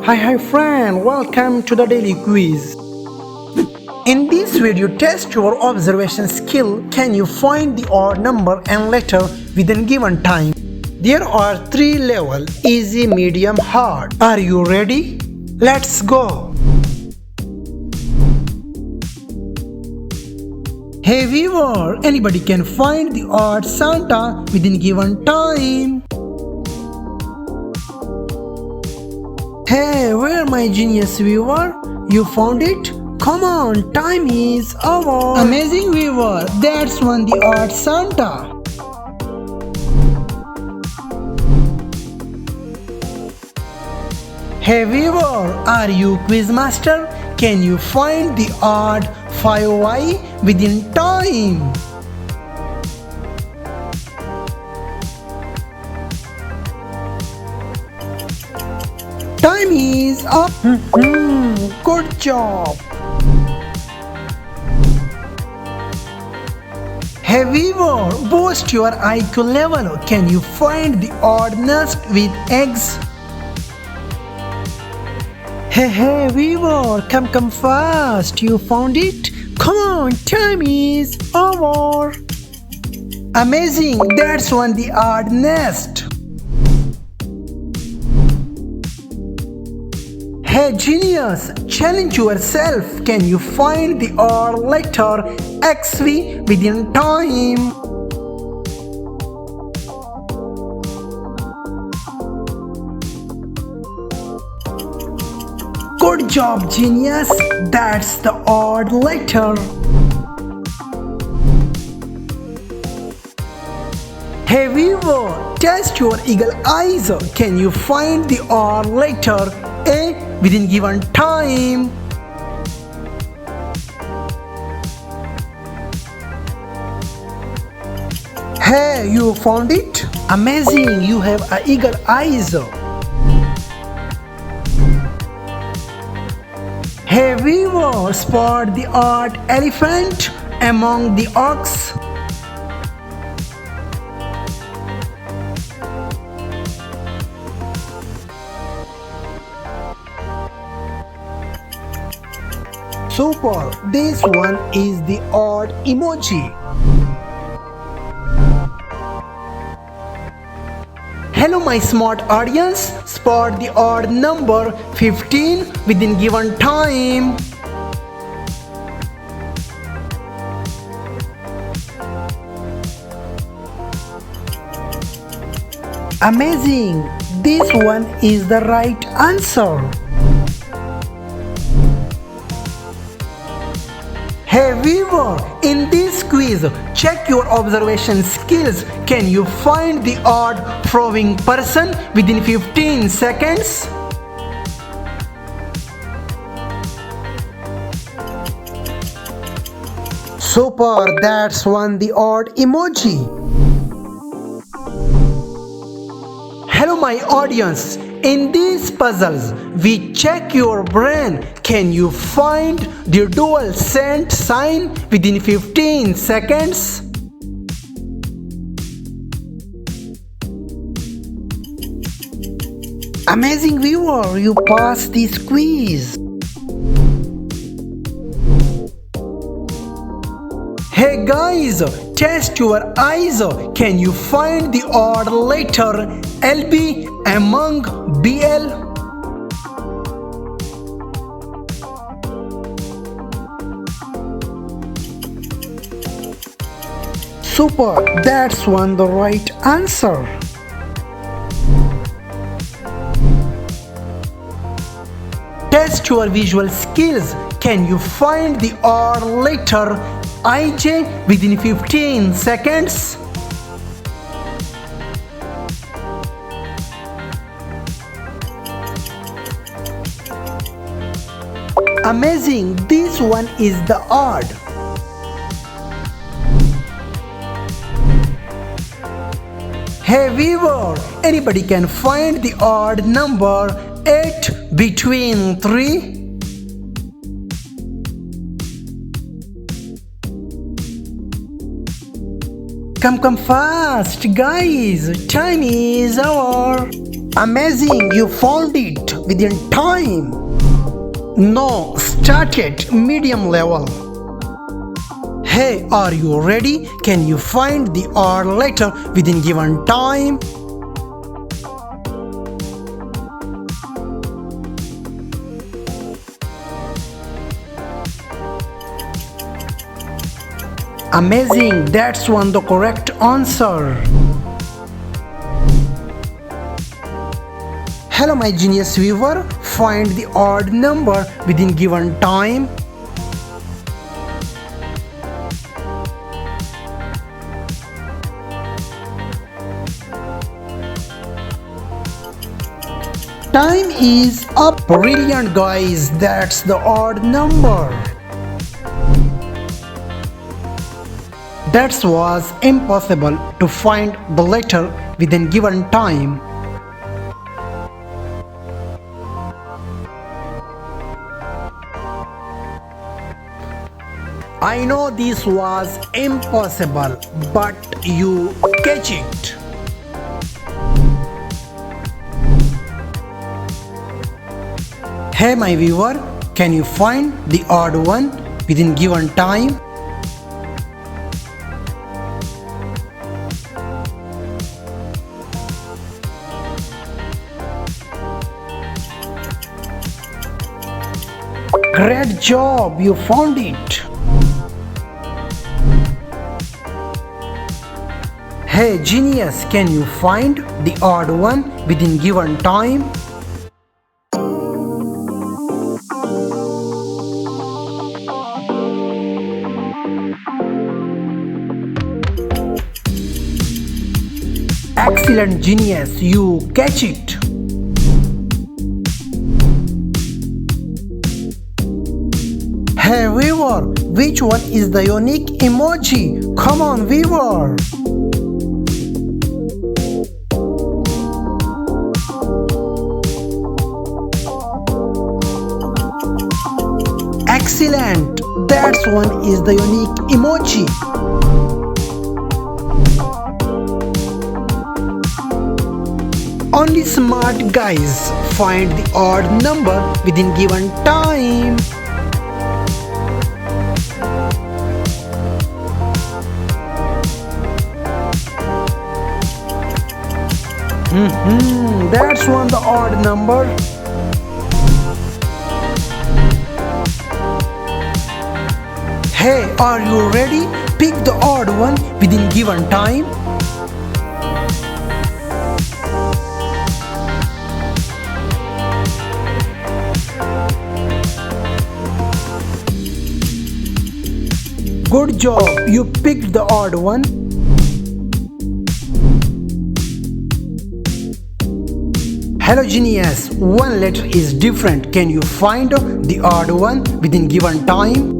Hi friend, welcome to the daily quiz. In this video, test your observation skill. Can you find the odd number and letter within given time? There are three levels: easy, medium, hard. Are you ready? Let's go. Hey viewer, anybody can find the odd Santa within given time. Hey, where my genius viewer? You found it? Come on, time is over. Amazing viewer, that's one the odd Santa. Hey viewer, are you quiz master? Can you find the odd 5y within time? Time is up. Good job. Hey viewer, boost your IQ level. Can you find the odd nest with eggs? Hey viewer, come fast. You found it? Come on, time is over. Amazing, that's one the odd nest. Hey genius, challenge yourself. Can you find the odd letter XV within time? Good job genius, that's the odd letter. Hey viewer, test your eagle eyes. Can you find the odd letter A within given time? Hey, you found it? Amazing, you have a eagle eyes. Hey viewer, spot the odd elephant among the ox. Super, this one is the odd emoji. Hello my smart audience, spot the odd number 15 within given time. Amazing, this one is the right answer. Hey viewer, in this quiz, check your observation skills. Can you find the odd throwing person within 15 seconds? Super, that's one the odd emoji. Hello my audience, in these puzzles we check your brain. Can you find the dual cent sign within 15 seconds? Amazing viewer, you passed this quiz. Hey guys, test your eyes. Can you find the odd letter LB among BL? Super, that's one the right answer. Test your visual skills. Can you find the odd letter IJ within 15 seconds? Amazing, this one is the odd. Hey viewer, anybody can find the odd number 8 between 3? Come fast guys, time is over. Amazing, you found it. within time. No, start at medium level. Hey, are you ready? Can you find the odd letter within given time? Amazing, that's one the correct answer. Hello my genius viewer, find the odd number within given time. Time is up. Brilliant guys, that's the odd number. That was impossible to find the letter within given time. I know this was impossible, but you catch it. Hey my viewer, can you find the odd one within given time? Great job, you found it. Hey genius, can you find the odd one within given time? Excellent genius, you catch it. Hey viewer, which one is the unique emoji? Come on viewer. Excellent, that one is the unique emoji. Only smart guys find the odd number within given time. That's one the odd number. Hey, are you ready? Pick the odd one within given time. Good job, you picked the odd one. Hello genius, one letter is different. Can you find the odd one within given time?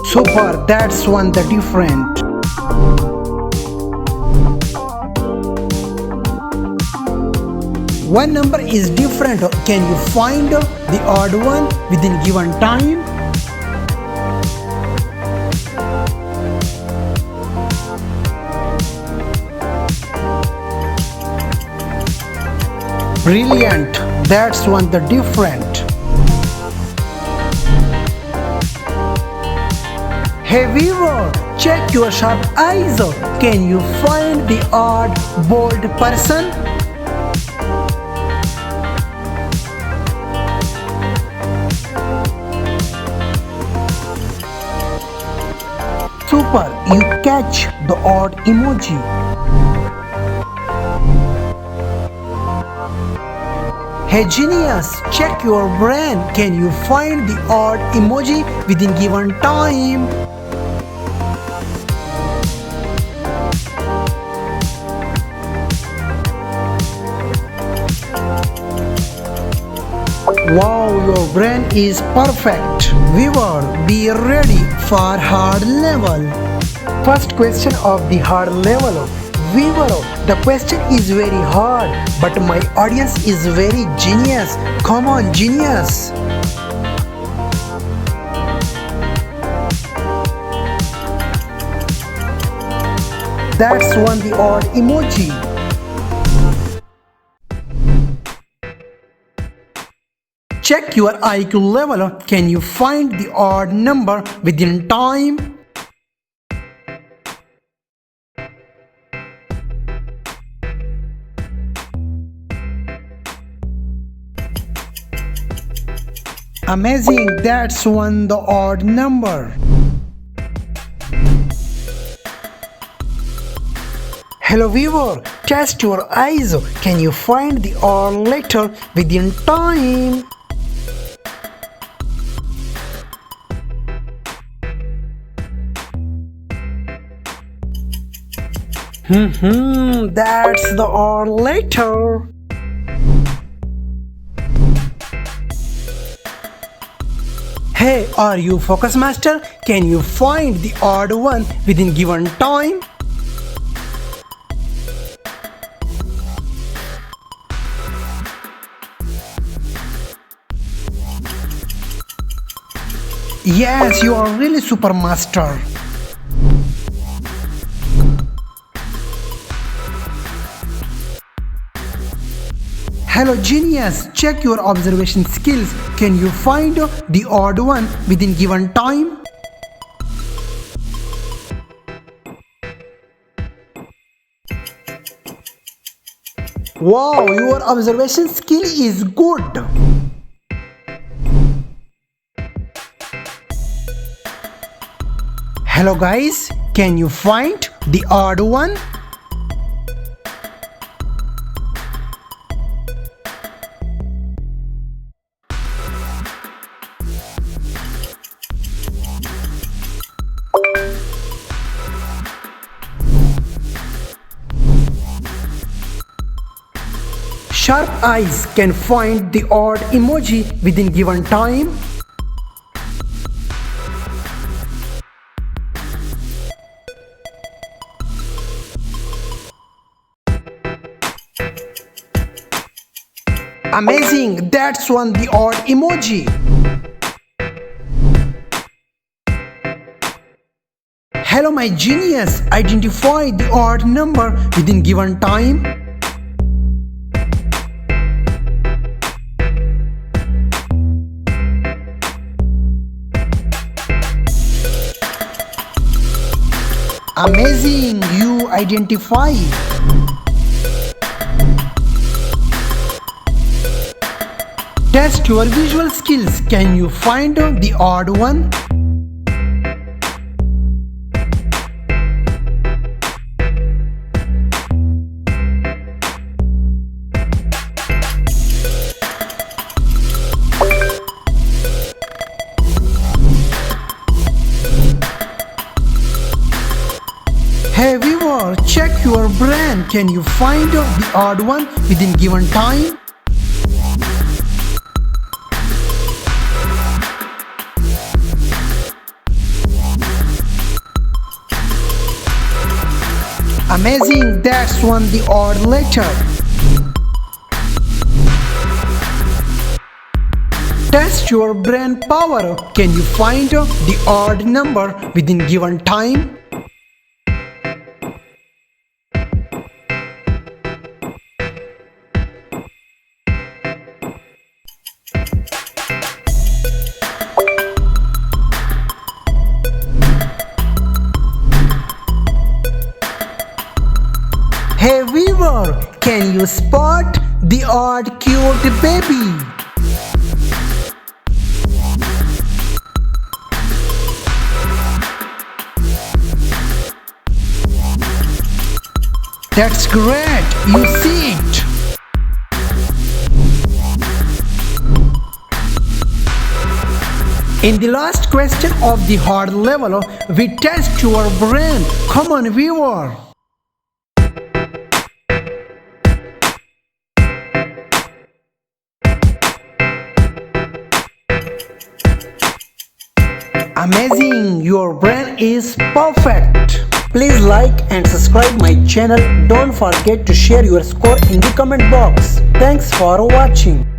Super, that's one the different. One number is different. Can you find the odd one within given time? Brilliant, that's one the different. Hey viewer, check your sharp eyes. Can you find the odd bold person? Super, you catch the odd emoji. Hey genius, check your brain. Can you find the odd emoji within given time? Wow, your brain is perfect. Viewer, be ready for hard level. First question of the hard level. Viewer, the question is very hard, but my audience is very genius. Come on, genius. That's one the odd emoji. Check your IQ level. Can you find the odd number within time? Amazing, that's one the odd number. Hello viewer, test your eyes. Can you find the odd letter within time? That's the odd letter. Hey, are you focus master? Can you find the odd one within given time? Yes, you are really super master. Hello genius, check your observation skills. Can you find the odd one within given time? Wow, your observation skill is good. Hello guys, can you find the odd one? Sharp eyes can find the odd emoji within given time. Amazing, that's one the odd emoji. Hello my genius, identify the odd number within given time. Amazing, you identify. Test your visual skills. Can you find the odd one? Hey viewer, check your brain. Can you find the odd one within given time? Amazing, that's one the odd letter. Test your brain power. Can you find the odd number within given time? Hey viewer, can you spot the odd cute baby? That's great, you see it. In the last question of the hard level, we test your brain. Come on viewer. Amazing, your brain is perfect. Please like and subscribe my channel. Don't forget to share your score in the comment box. Thanks for watching.